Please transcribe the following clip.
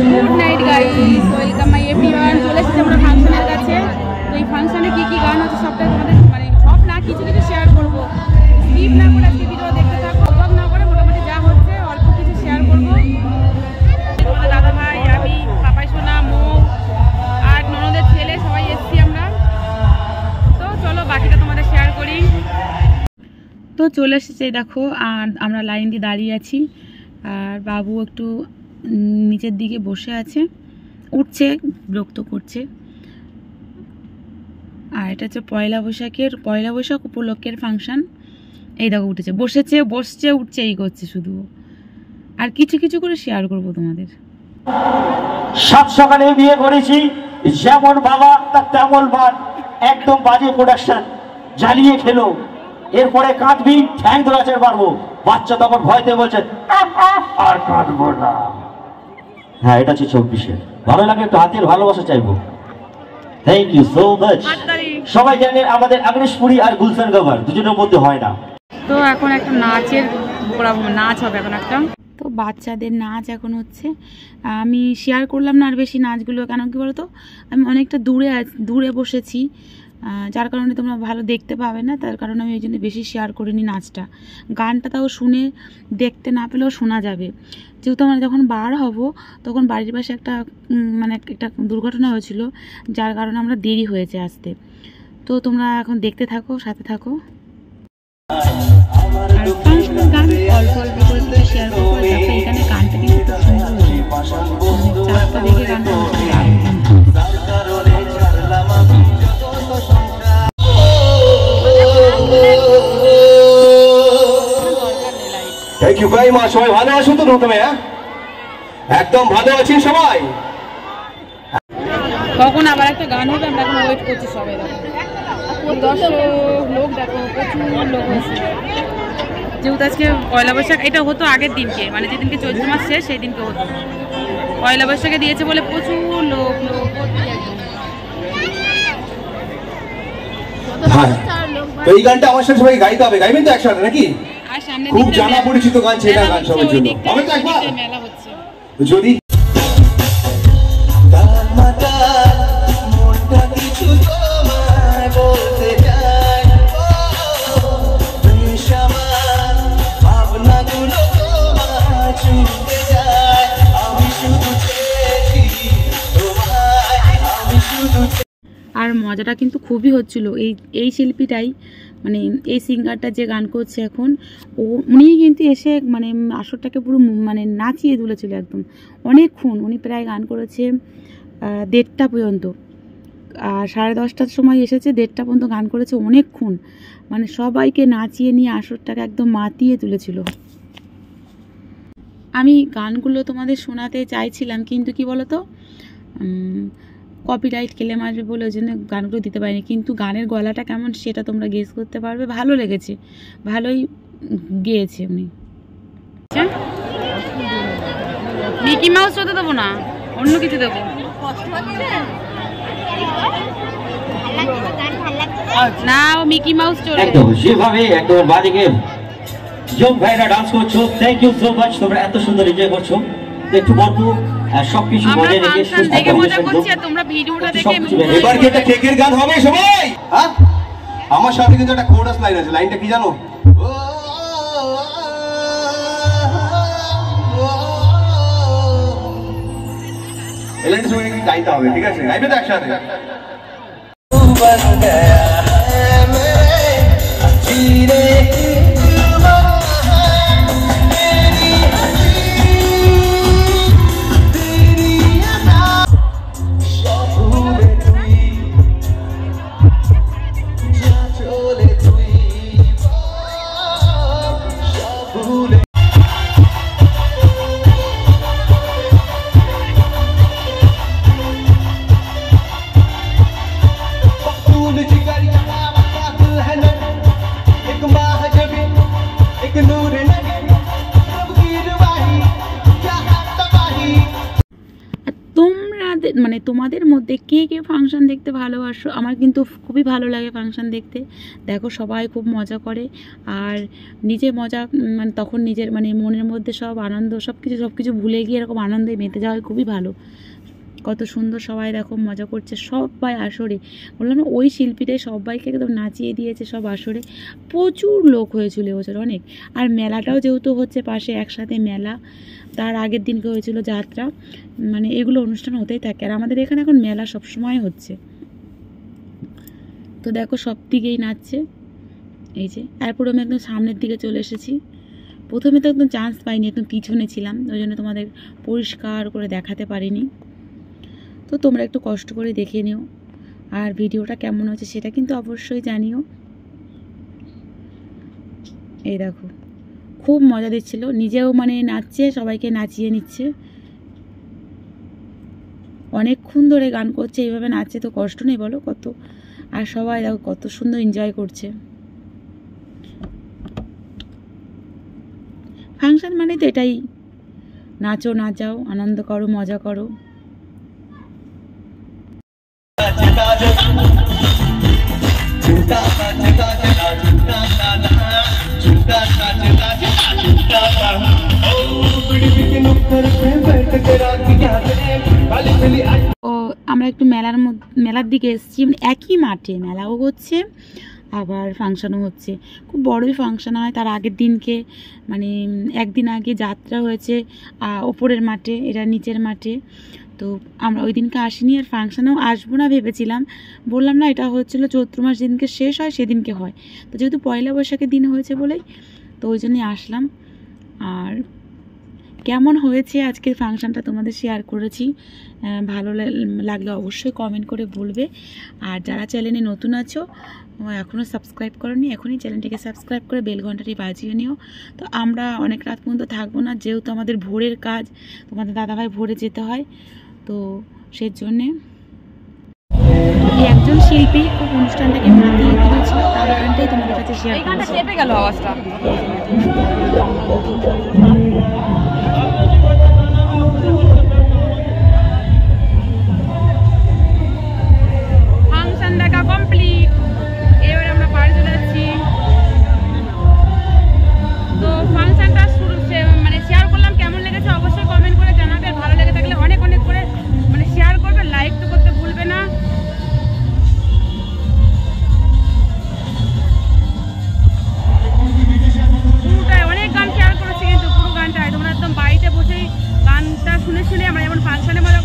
Good night guys, welcome my everyone. চলে এসেছি আমরা ফাংশনের কাছে। তো এই ফাংশনে কি কি গান হচ্ছে সবটা তোমাদের মানে সব না কিছু কিছু শেয়ার করবো। স্কিপ না করে আজকে ভিডিও দেখতে থাকো, অভাব না করে মোটামুটি যা হচ্ছে অল্প কিছু শেয়ার করবো। তোমাদের দাদা ভাই, আমি, পাপাই সোনা, মৌ আর ননদের ছেলে সবাই এসেছি আমরা। তো চলো বাকিটা তোমাদের শেয়ার করি। তো চলে এসেছে দেখো, আর আমরা লাইন দিয়ে দাঁড়িয়ে আছি। আর বাবু একটু নিচের দিকে বসে আছে, উঠছে, বিরক্ত করছে। আর এটা হচ্ছে পয়লা বৈশাখ উপলক্ষের ফাংশন। এই দেখো উঠেছে, বসেছে, বসছে, উঠছে, এই করছে শুধু। আর কিছু কিছু করে শেয়ার করবো তোমাদের। সাত সকালে বিয়ে করেছি, যেমন বাবা তার তেমন বার, একদম বাজে প্রোডাকশন, জ্বালিয়ে খেলো। এরপরে কাঁদবি, ঠ্যাং দোলাচের পারবো। বাচ্চা তখন ভয়তে বলছে আর কাঁদবো না। হ্যাঁ, এটা হচ্ছে 24-এর। ভালো লাগে একটু হাতের ভালোবাসা চাইবো। Thank you so much. সবাই জানেন আমাদের আগ্নেশপুরি আর গুলশান গভার দুজনের মধ্যে হয় না। তো এখন একটা নাচের নাচ হবে এখন একটা। তো বাচ্চাদের নাচ এখন হচ্ছে। আমি শেয়ার করলাম না আর বেশি নাচগুলো, কেন কি বলতো আমি অনেকটা দূরে বসেছি, যার কারণে তোমরা ভালো দেখতে পাবে না। তার কারণে আমি ওই জন্য বেশি শেয়ার করিনি নাচটা। গানটা তাও শুনে দেখতে না পেলেও শোনা যাবে, যেহেতু আমরা যখন বার হব তখন বাড়ির পাশে একটা দুর্ঘটনা হয়েছিল, যার কারণে আমরা দেরি হয়েছে আসতে। তো তোমরা এখন দেখতে থাকো, সাথে থাকো। আর ফাংশনের গান অল্প অল্প করে শেয়ার করবো। দেখো এখানে গানটা কিন্তু খুব সুন্দর হয়েছে, চারটা দেখে গানটা থ্যাংক ইউ ভেরি মাচ। সবাই ভালো আছো তো? প্রথমে একদম ভালো আছি সবাই। কখন আবার একটা গান হবে, আমরা এখন ওয়েট করছি সবাই। দর্শক লোক দেখো, প্রচুর লোক হয়েছে। যেহেতু আজকে পয়লা বৈশাখ, এটা হতো আগের দিনকে, মানে যেদিনকে চৈত্র মাস শেষ সেই দিনকে হতো। পয়লা বৈশাখে দিয়েছে বলে প্রচুর লোক। হ্যাঁ, তো এই গানটা আমার সাথে সবাই গাইতে হবে। গাইবেন তো একসাথে নাকি? খুব জানা পরিচিত গান, সেটা গান সবার জন্য। হবে তো একবার? যদি আর মজাটা কিন্তু খুবই হচ্ছিল। এই শিল্পীটাই, মানে এই সিঙ্গারটা যে গান করছে এখন, উনি কিন্তু এসে মানে আসরটাকে পুরো মানে নাচিয়ে তুলেছিল একদম অনেকক্ষণ। উনি প্রায় গান করেছে 1:30 পর্যন্ত, আর 10:30টার সময় এসেছে, 1:30 পর্যন্ত গান করেছে অনেকক্ষণ। মানে সবাইকে নাচিয়ে নিয়ে আসরটাকে একদম মাতিয়ে তুলেছিল। আমি গানগুলো তোমাদের শোনাতে চাইছিলাম, কিন্তু কি বলতো কপিরাইট ক্লেম আসবে বলে ওই জন্য গানগুলো দিতে পারিনি। কিন্তু গানের গলাটা কেমন সেটা তোমরা গেস করতে পারবে। ভালো লেগেছে, ভালোই গেয়েছে উনি। মিকি মাউস হতে দেবো না, অন্য কিছু দেবো। না, ও মিকি মাউস চলে একদম যেভাবে একদম বাদিকে যোগ ভাইরা ডান্স করছো। Thank you so much. তোমরা এত সুন্দর এনজয় করছো। একটু বলবো সবকিছু বজায় রেখে দেখে মজা করছি, আর তোমরা ভিডিওটা দেখে। এবার কি একটা কেকের গান হবে সবাই? হ্যাঁ, আমার সাথে কিন্তু একটা কোরাস লাইন আছে। লাইনটা কি জানো? এই লাইনটা সবাই কি গাইতে হবে, ঠিক আছে? গাইবে তো একসাথে? एक তোমাদের মধ্যে কে কে ফাংশন দেখতে ভালোবাসো। আমার কিন্তু খুবই ভালো লাগে ফাংশন দেখতে। দেখো সবাই খুব মজা করে, আর নিজে মজা তখন নিজের মনের মধ্যে সব আনন্দ সব কিছু ভুলে গিয়ে এরকম আনন্দে মেতে যাওয়া খুবই ভালো। কত সুন্দর সবাই দেখো মজা করছে, সবাই আসরে বললাম না, ওই শিল্পীটাই সবাইকে একদম নাচিয়ে দিয়েছে সব আসরে। প্রচুর লোক হয়েছিল এবছর, অনেক। আর মেলাটাও যেহেতু হচ্ছে পাশে একসাথে মেলা, তার আগের দিনকে হয়েছিল যাত্রা, এগুলো অনুষ্ঠান হতেই থাকে। আর আমাদের এখানে এখন মেলা সবসময় হচ্ছে। তো দেখো সব দিকেই নাচছে, এই যে। এরপর আমি একদম সামনের দিকে চলে এসেছি। প্রথমে তো একদম চান্স পাইনি, একদম পিছনে ছিলাম, ওই জন্য তোমাদের পরিষ্কার করে দেখাতে পারিনি। তো তোমরা একটু কষ্ট করে দেখে নিও, আর ভিডিওটা কেমন হচ্ছে সেটা কিন্তু অবশ্যই জানিও। এই দেখো খুব মজা দিচ্ছিল, নিজেও নাচছে, সবাইকে নাচিয়ে নিচ্ছে, অনেকক্ষণ ধরে গান করছে, এইভাবে নাচছে তো কষ্ট নেই বলো কত। আর সবাই দেখো কত সুন্দর এনজয় করছে। ফাংশন তো এটাই, নাচো নাচাও, আনন্দ করো, মজা করো। ও আমরা একটু মেলার দিকে এসেছি, একই মাঠে মেলাও হচ্ছে আবার ফাংশনও হচ্ছে। খুব বড়ই ফাংশন হয়। তার আগের দিনকে একদিন আগে যাত্রা হয়েছে ওপরের মাঠে, এটা নিচের মাঠে। তো আমরা ওই দিনকে আসিনি, আর ফাংশনেও আসবো না ভেবেছিলাম। বললাম না, এটা হচ্ছিলো চৈত্র মাস যেদিনকে শেষ হয় সেদিনকে হয়, তো যেহেতু পয়লা বৈশাখের দিন হয়েছে বলেই তো ওই জন্যই আসলাম। আর কেমন হয়েছে আজকের ফাংশনটা তোমাদের শেয়ার করেছি, ভালো লাগলে অবশ্যই কমেন্ট করে বলবে। আর যারা চ্যানেলে নতুন আছো, এখনও সাবস্ক্রাইব করোনি, এখনই চ্যানেলটিকে সাবস্ক্রাইব করে বেল ঘন্টাটি বাজিয়ে নিও। তো আমরা অনেক রাত পর্যন্ত থাকবো না, যেহেতু আমাদের ভোরের কাজ, তোমাদের দাদাভাই ভোরে যেতে হয়, তো সেই জন্যে একজন শিল্পী খুব অনুষ্ঠানটাকে মাতিয়ে তুলেছিল, তার গানটাই তোমাদের কাছে শেয়ার করছি। গেল আওয়াজটা। ফাংশন দেখা কমপ্লিট, এবারে আমরা বাড়ি চলে যাচ্ছি। তো ফাংশনটা শেয়ার করলাম, কেমন লেগেছে অবশ্যই কমেন্ট করে জানাবে। ভালো লেগে থাকলে অনেক অনেক করে শেয়ার করবে, লাইক তো করতে ভুলবে না। পুরোটাই অনেক গান শেয়ার করেছি, কিন্তু পুরো গানটাই তোমরা একদম বাড়িতে বসেই গানটা শুনে আমরা যেমন ফাংশনে মজা